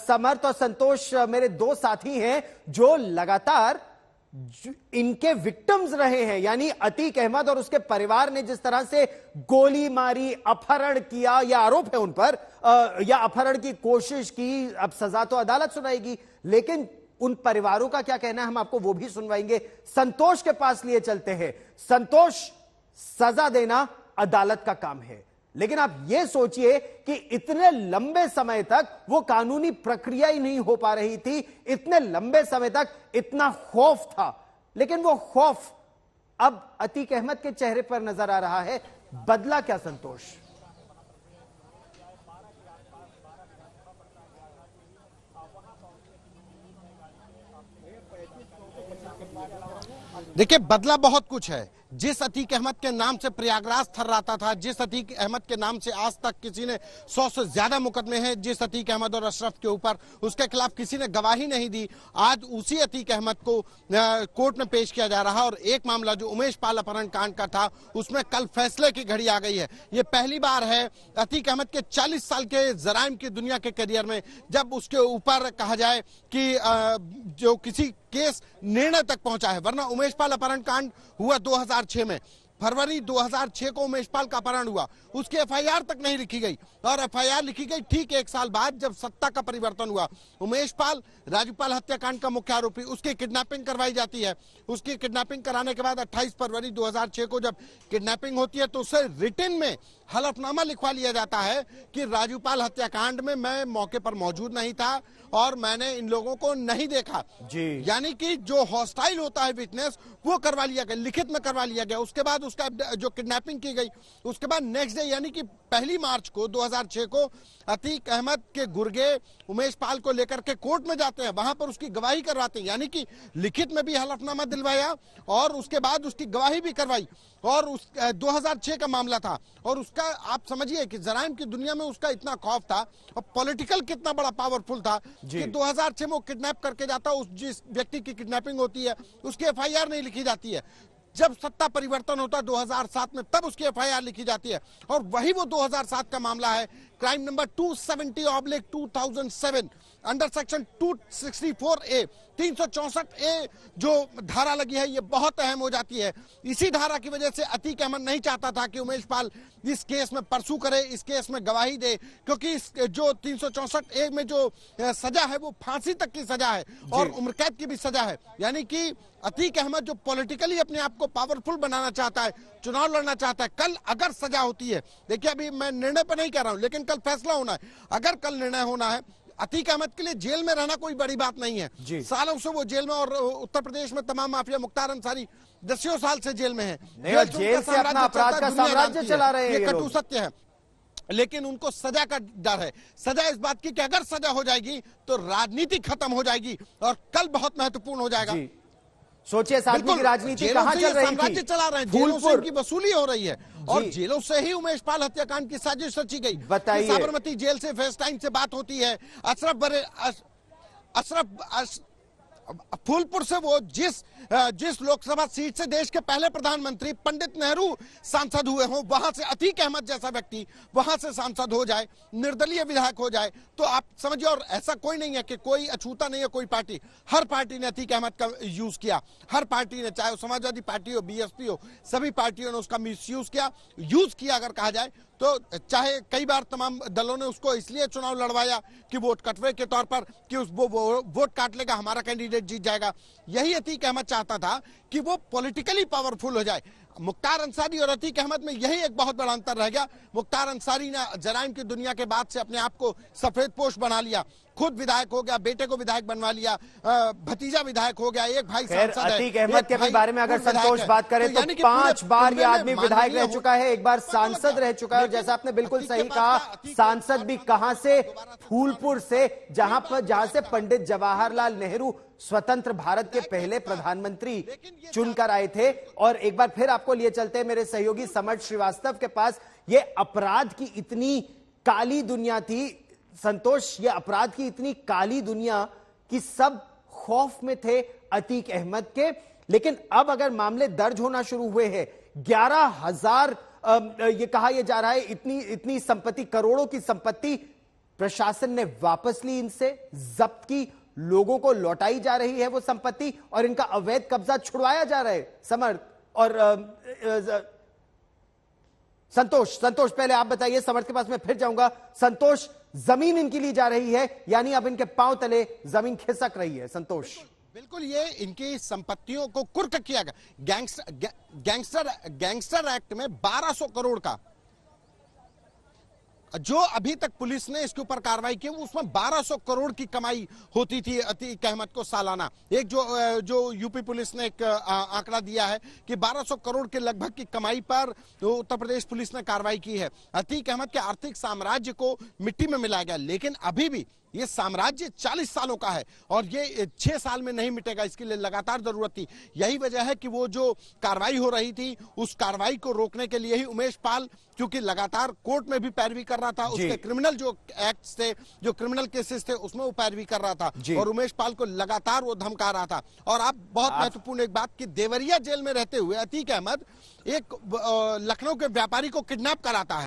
समर्थ और संतोष मेरे दो साथी हैं जो लगातार इनके विक्टिम्स रहे हैं, यानी अतीक अहमद और उसके परिवार ने जिस तरह से गोली मारी, अपहरण किया, यह आरोप है उन पर, या अपहरण की कोशिश की। अब सजा तो अदालत सुनाएगी, लेकिन उन परिवारों का क्या कहना है हम आपको वो भी सुनवाएंगे। संतोष के पास लिए चलते हैं। संतोष, सजा देना अदालत का काम है, लेकिन आप यह सोचिए कि इतने लंबे समय तक वो कानूनी प्रक्रिया ही नहीं हो पा रही थी, इतने लंबे समय तक इतना खौफ था, लेकिन वो खौफ अब अतीक अहमद के चेहरे पर नजर आ रहा है। बदला क्या संतोष? देखिए, बदला बहुत कुछ है। जिस अतीक अहमद के नाम से प्रयागराज थर्राता था, जिस अतीक अहमद के नाम से आज तक किसी ने 100 से ज्यादा मुकदमे हैं जिस अतीक अहमद और अशरफ के ऊपर, उसके खिलाफ किसी ने गवाही नहीं दी, आज उसी अतीक अहमद को कोर्ट में पेश किया जा रहा है। और एक मामला जो उमेश पाल अपहरण कांड का था, उसमें कल फैसले की घड़ी आ गई है। ये पहली बार है अतीक अहमद के 40 साल के जराइम की दुनिया के करियर में जब उसके ऊपर कहा जाए कि जो किसी केस निर्णय तक पहुंचा है। वरना उमेश पाल अपहरण कांड हुआ 2006 में, फरवरी 2006 को उमेश पाल का अपहरण हुआ, उसकी एफआईआर तक नहीं लिखी गई, और एफआईआर लिखी गई ठीक 1 साल बाद जब सत्ता का परिवर्तन हुआ। उमेश पाल राजूपाल हत्याकांड का मुख्य आरोपी, उसकी किडनैपिंग करवाई जाती है। उसकी किडनैपिंग कराने के बाद 28 फरवरी 2006 को जब किडनैपिंग होती है तो उसे रिटन में हलफनामा लिखवा लिया जाता है कि राजूपाल हत्याकांड में मैं मौके पर मौजूद नहीं था और मैंने इन लोगों को नहीं देखा जी। यानी कि जो हॉस्टाइल होता है विटनेस, वो करवा लिया गया, लिखित में करवा लिया गया। उसके बाद उसका जो किडनैपिंग की गई, उसके बाद नेक्स्ट डे यानी कि 1 मार्च को 2006 को अतीक अहमद के गुर्गे उमेश पाल को लेकर के कोर्ट में जाते हैं, वहां पर उसकी गवाही करवाते हैं, यानी कि लिखित में भी हलफनामा दिलवाया और उसके बाद उसकी गवाही भी करवाई। और उस 2006 का मामला था, और उसका आप समझिए कि जराइम की दुनिया में उसका इतना खौफ था और पॉलिटिकल कितना बड़ा पावरफुल था कि 2006 में वो किडनैप करके जाता, उस जिस व्यक्ति की किडनैपिंग होती है उसकी एफआईआर नहीं लिखी जाती है। जब सत्ता परिवर्तन होता 2007 में, तब उसकी एफआईआर लिखी जाती है, और वही वो 2007 का मामला है, crime number 270/2007 under section 264A 364A जो धारा लगी है, ये बहुत अहम हो जाती है। इसी धारा की वजह से अतीक अहमद नहीं चाहता था कि उमेश पाल इस केस में परसू करे, इस केस में गवाही दे, क्योंकि इस जो 364A में जो सजा है वो फांसी तक की सजा है और उम्र कैद की भी सजा है। यानी कि अतीक अहमद जो पॉलिटिकली अपने आप को पावरफुल बनाना चाहता है, चुनाव लड़ना चाहता है, कल अगर सजा होती है, देखिए अभी मैं निर्णय पर नहीं कह रहा हूं, लेकिन कल फैसला होना है। अगर कल निर्णय होना है, अतीक अहमद के लिए जेल में रहना कोई बड़ी बात नहीं है। सालों से वो जेल में, और उत्तर प्रदेश में तमाम माफिया, मुख्तार अंसारी 10 साल से जेल में है, जेल से अपना अपराध का साम्राज्य चला रहे हैं। ये कटु सत्य है, लेकिन उनको सजा का डर है। सजा इस बात की कि अगर सजा हो जाएगी तो राजनीति खत्म हो जाएगी, और कल बहुत महत्वपूर्ण हो जाएगा। सोचिए इस आदमी की राजनीति कहां चल रही थी? साम्राज्य चला रहे हैं, जेलों से इनकी वसूली हो रही है, और जेलों से ही उमेश पाल हत्याकांड की साजिश रची गई। बताइए, साबरमती जेल से फेस टाइम से बात होती है, अशरफ फूलपुर से वो जिस लोकसभा सीट से देश के पहले प्रधानमंत्री पंडित नेहरू सांसद हुए हों, वहां से अतीक अहमद जैसा व्यक्ति वहां से सांसद हो जाए, निर्दलीय विधायक हो जाए, तो आप समझिए। और ऐसा कोई नहीं है कि कोई अछूता नहीं है, कोई पार्टी, हर पार्टी ने अतीक अहमद का यूज किया, हर पार्टी ने, चाहे वो समाजवादी पार्टी हो, बीएसपी हो, सभी पार्टियों ने उसका मिसयूज किया। यूज किया अगर कहा जाए तो, चाहे कई बार तमाम दलों ने उसको इसलिए चुनाव लड़वाया कि वोट कटवे के तौर पर, कि वो वोट काट लेगा, हमारा कैंडिडेट जीत जाएगा। यही अतीक अहमद चाहता था कि वो पॉलिटिकली पावरफुल हो जाए। मुख्तार अंसारी और अतीक अहमद में यही एक बहुत बड़ा अंतर रह गया। मुख्तार अंसारी ने जराइम की दुनिया के बाद से अपने आप को सफेद पोश बना लिया, खुद विधायक हो गया, बेटे को विधायक बनवा लिया, भतीजा विधायक हो गया, एक भाई सांसद है। अतीक अहमद के बारे में अगर संतोष बात करें तो 5 बार ये आदमी विधायक रह चुका है, एक बार सांसद रह चुका है, और जैसा आपने बिल्कुल सही कहा, सांसद भी कहां से? फूलपुर से, जहां से पंडित जवाहरलाल नेहरू स्वतंत्र भारत के पहले प्रधानमंत्री चुनकर आए थे। और एक बार फिर आपको लिए चलते हैं मेरे सहयोगी समर्थ श्रीवास्तव के पास। ये अपराध की इतनी काली दुनिया थी संतोष, ये अपराध की इतनी काली दुनिया कि सब खौफ में थे अतीक अहमद के, लेकिन अब अगर मामले दर्ज होना शुरू हुए हैं, 11,000 ये कहा यह जा रहा है, इतनी संपत्ति, करोड़ों की संपत्ति प्रशासन ने वापस ली इनसे, जब्त की, लोगों को लौटाई जा रही है वो संपत्ति और इनका अवैध कब्जा छुड़वाया जा रहा है। समर्थ और संतोष पहले आप बताइए, समर्थ के पास मैं फिर जाऊंगा। संतोष, जमीन इनकी ली जा रही है, यानी अब इनके पांव तले जमीन खिसक रही है। संतोष, बिल्कुल, ये इनकी संपत्तियों को कुर्क किया गया। गैंगस्टर एक्ट में 1200 करोड़ का जो अभी तक पुलिस ने इसके ऊपर कार्रवाई की, उसमें 1200 करोड़ की कमाई होती थी अतीक अहमद को सालाना। एक जो यूपी पुलिस ने एक आंकड़ा दिया है कि 1200 करोड़ के लगभग की कमाई पर उत्तर प्रदेश पुलिस ने कार्रवाई की है। अतीक अहमद के आर्थिक साम्राज्य को मिट्टी में मिलाया गया, लेकिन अभी भी ये साम्राज्य 40 सालों का है और ये 6 साल में नहीं मिटेगा। इसके लिए लगातार जरूरत थी। यही वजह है कि वो जो कार्रवाई हो रही थी, उस कार्रवाई को रोकने के लिए ही उमेश पाल, क्योंकि लगातार कोर्ट में भी पैरवी कर रहा था, उसके क्रिमिनल जो एक्ट्स थे, जो क्रिमिनल केसेस थे, उसमें वो पैरवी कर रहा था और उमेश पाल को लगातार वो धमका रहा था। और आप बहुत महत्वपूर्ण एक बात कि देवरिया जेल में रहते हुए अतीक अहमद एक लखनऊ के व्यापारी को किडनैप कराता है।